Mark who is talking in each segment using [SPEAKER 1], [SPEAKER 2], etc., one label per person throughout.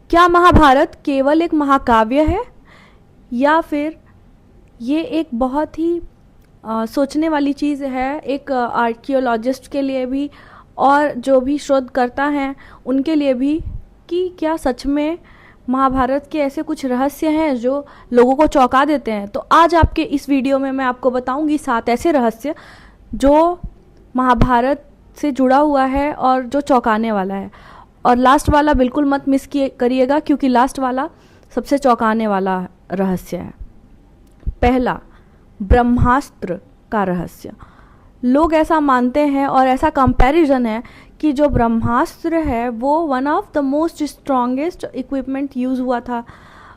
[SPEAKER 1] क्या महाभारत केवल एक महाकाव्य है या फिर ये एक बहुत ही सोचने वाली चीज़ है, एक आर्कियोलॉजिस्ट के लिए भी और जो भी शोधकर्ता हैं उनके लिए भी, कि क्या सच में महाभारत के ऐसे कुछ रहस्य हैं जो लोगों को चौंका देते हैं। तो आज आपके इस वीडियो में मैं आपको बताऊंगी 7 ऐसे रहस्य जो महाभारत से जुड़ा हुआ है और जो चौंकाने वाला है। और लास्ट वाला बिल्कुल मत मिस करिएगा, क्योंकि लास्ट वाला सबसे चौंकाने वाला रहस्य है। पहला, ब्रह्मास्त्र का रहस्य। लोग ऐसा मानते हैं और ऐसा कंपैरिजन है कि जो ब्रह्मास्त्र है वो one of the most strongest equipment use हुआ था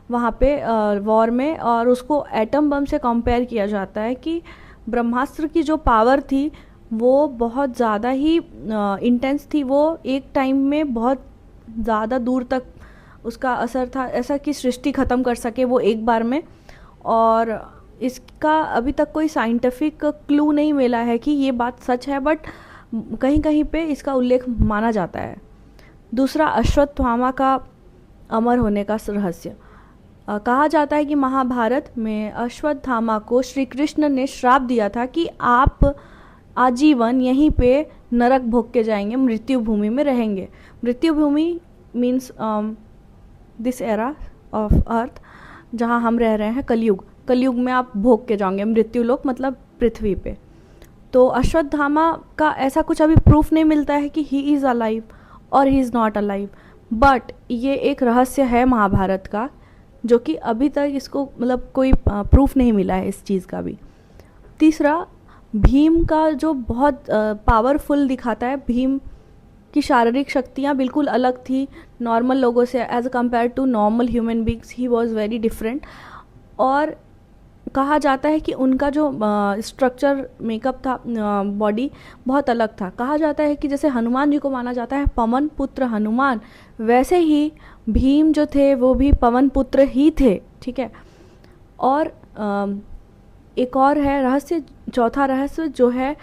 [SPEAKER 1] वहाँ पे वॉर में, और उसको एटम बम से कंपेयर किया जाता है कि ब्रह्मास्त्र की जो पावर थी वो बहुत ज़्यादा ही इंटेंस थी। वो एक टाइम में बहुत ज़्यादा दूर तक उसका असर था, ऐसा कि सृष्टि ख़त्म कर सके वो एक बार में। और इसका अभी तक कोई साइंटिफिक क्लू नहीं मिला है कि ये बात सच है, बट कहीं कहीं पे इसका उल्लेख माना जाता है। दूसरा, अश्वत्थामा का अमर होने का रहस्य। कहा जाता है कि महाभारत में अश्वत्थामा को श्री कृष्ण ने श्राप दिया था कि आप आजीवन यहीं पे नरक भोग के जाएंगे, मृत्यु भूमि में रहेंगे। मृत्यु भूमि means this era of earth, जहाँ हम रह रहे हैं, कलयुग। कलयुग में आप भोग के जाओगे, मृत्यु लोक मतलब पृथ्वी पे। तो अश्वत्थामा का ऐसा कुछ अभी प्रूफ नहीं मिलता है कि ही इज़ अलाइव और he is not alive, but ये एक रहस्य है महाभारत का, जो कि अभी तक इसको मतलब कोई प्रूफ नहीं मिला है इस चीज़ का भी। तीसरा, भीम का जो बहुत पावरफुल दिखाता है, भीम की शारीरिक शक्तियाँ बिल्कुल अलग थी नॉर्मल लोगों से, as compare to normal human beings he was very different. और कहा जाता है कि उनका जो स्ट्रक्चर मेकअप था, बॉडी बहुत अलग था। कहा जाता है कि जैसे हनुमान जी को माना जाता है पवन पुत्र हनुमान, वैसे ही भीम जो थे वो भी पवन पुत्र ही थे, ठीक है। और एक और है रहस्य, चौथा रहस्य जो है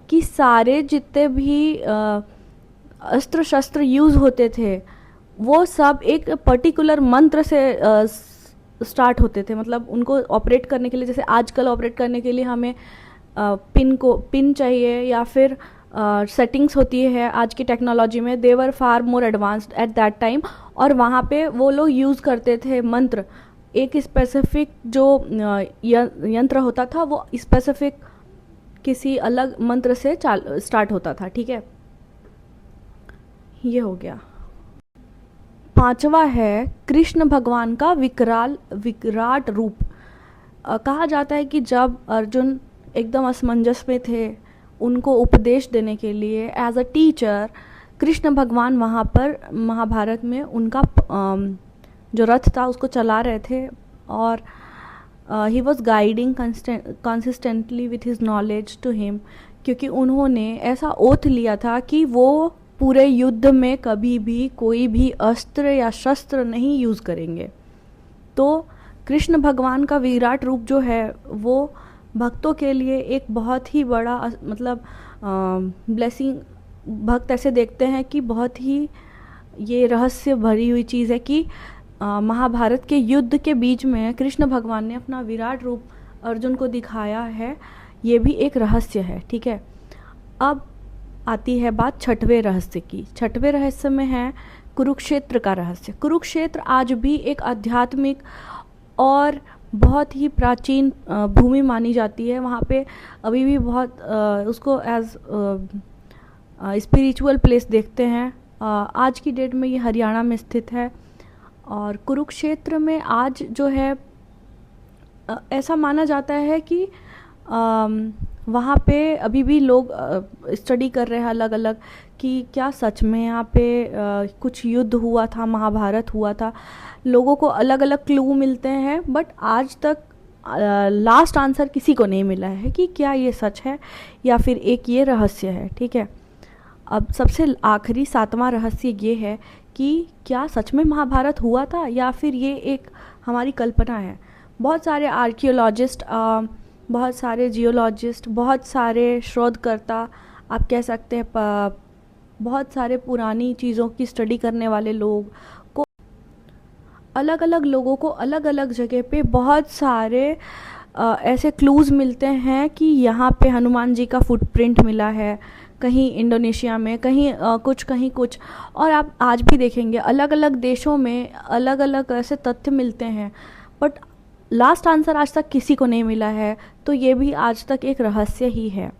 [SPEAKER 1] कि सारे जितने भी अस्त्र शस्त्र यूज़ होते थे वो सब एक पर्टिकुलर मंत्र से स्टार्ट होते थे। मतलब उनको ऑपरेट करने के लिए, जैसे आजकल ऑपरेट करने के लिए हमें पिन चाहिए या फिर सेटिंग्स होती है आज की टेक्नोलॉजी में, they were far more advanced at that time. और वहाँ पे वो लोग यूज़ करते थे मंत्र, एक स्पेसिफिक जो यंत्र होता था वो स्पेसिफिक किसी अलग मंत्र से स्टार्ट होता था, ठीक है। ये हो गया। पांचवा है कृष्ण भगवान का विकराट रूप। कहा जाता है कि जब अर्जुन एकदम असमंजस में थे, उनको उपदेश देने के लिए एज अ टीचर कृष्ण भगवान वहाँ पर महाभारत में उनका जो रथ था उसको चला रहे थे, और he was guiding consistently with his knowledge to him, क्योंकि उन्होंने ऐसा ओथ लिया था कि वो पूरे युद्ध में कभी भी कोई भी अस्त्र या शस्त्र नहीं यूज़ करेंगे। तो कृष्ण भगवान का विराट रूप जो है वो भक्तों के लिए एक बहुत ही बड़ा मतलब ब्लेसिंग, भक्त ऐसे देखते हैं कि बहुत ही ये रहस्य भरी हुई चीज़ है कि महाभारत के युद्ध के बीच में कृष्ण भगवान ने अपना विराट रूप अर्जुन को दिखाया है। ये भी एक रहस्य है, ठीक है। अब आती है बात छठवें रहस्य की। छठवें रहस्य में है कुरुक्षेत्र का रहस्य। कुरुक्षेत्र आज भी एक आध्यात्मिक और बहुत ही प्राचीन भूमि मानी जाती है। वहाँ पे अभी भी बहुत उसको एज स्पिरिचुअल प्लेस देखते हैं। आज की डेट में ये हरियाणा में स्थित है। और कुरुक्षेत्र में आज जो है ऐसा माना जाता है कि वहाँ पे अभी भी लोग स्टडी कर रहे हैं अलग अलग कि क्या सच में यहाँ पे कुछ युद्ध हुआ था, महाभारत हुआ था। लोगों को अलग अलग क्लू मिलते हैं, बट आज तक लास्ट आंसर किसी को नहीं मिला है कि क्या ये सच है या फिर एक ये रहस्य है, ठीक है। अब सबसे आखिरी 7वां रहस्य ये है कि क्या सच में महाभारत हुआ था या फिर ये एक हमारी कल्पना है। बहुत सारे आर्कियोलॉजिस्ट, बहुत सारे जियोलॉजिस्ट, बहुत सारे शोधकर्ता, आप कह सकते हैं बहुत सारे पुरानी चीज़ों की स्टडी करने वाले लोग को अलग अलग लोगों को अलग अलग जगह पे बहुत सारे ऐसे क्लूज़ मिलते हैं कि यहाँ पे हनुमान जी का फुटप्रिंट मिला है, कहीं इंडोनेशिया में, कहीं कुछ, कहीं कुछ। और आप आज भी देखेंगे अलग अलग देशों में अलग अलग ऐसे तथ्य मिलते हैं, बट लास्ट आंसर आज तक किसी को नहीं मिला है। तो ये भी आज तक एक रहस्य ही है।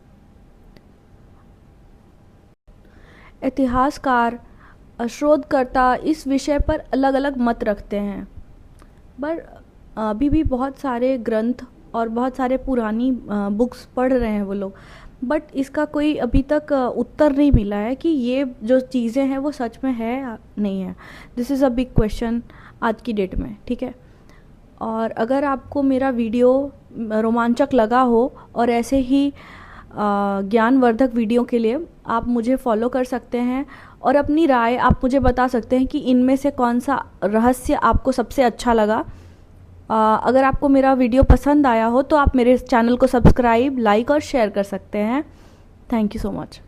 [SPEAKER 1] इतिहासकार, शोधकर्ता इस विषय पर अलग अलग मत रखते हैं, पर अभी भी बहुत सारे ग्रंथ और बहुत सारे पुरानी बुक्स पढ़ रहे हैं वो लोग, बट इसका कोई अभी तक उत्तर नहीं मिला है कि ये जो चीज़ें हैं वो सच में है या नहीं है। This is a big question आज की डेट में, ठीक है। और अगर आपको मेरा वीडियो रोमांचक लगा हो और ऐसे ही ज्ञानवर्धक वीडियो के लिए आप मुझे फॉलो कर सकते हैं और अपनी राय आप मुझे बता सकते हैं कि इनमें से कौन सा रहस्य आपको सबसे अच्छा लगा। अगर आपको मेरा वीडियो पसंद आया हो तो आप मेरे चैनल को सब्सक्राइब, लाइक और शेयर कर सकते हैं। Thank you so much.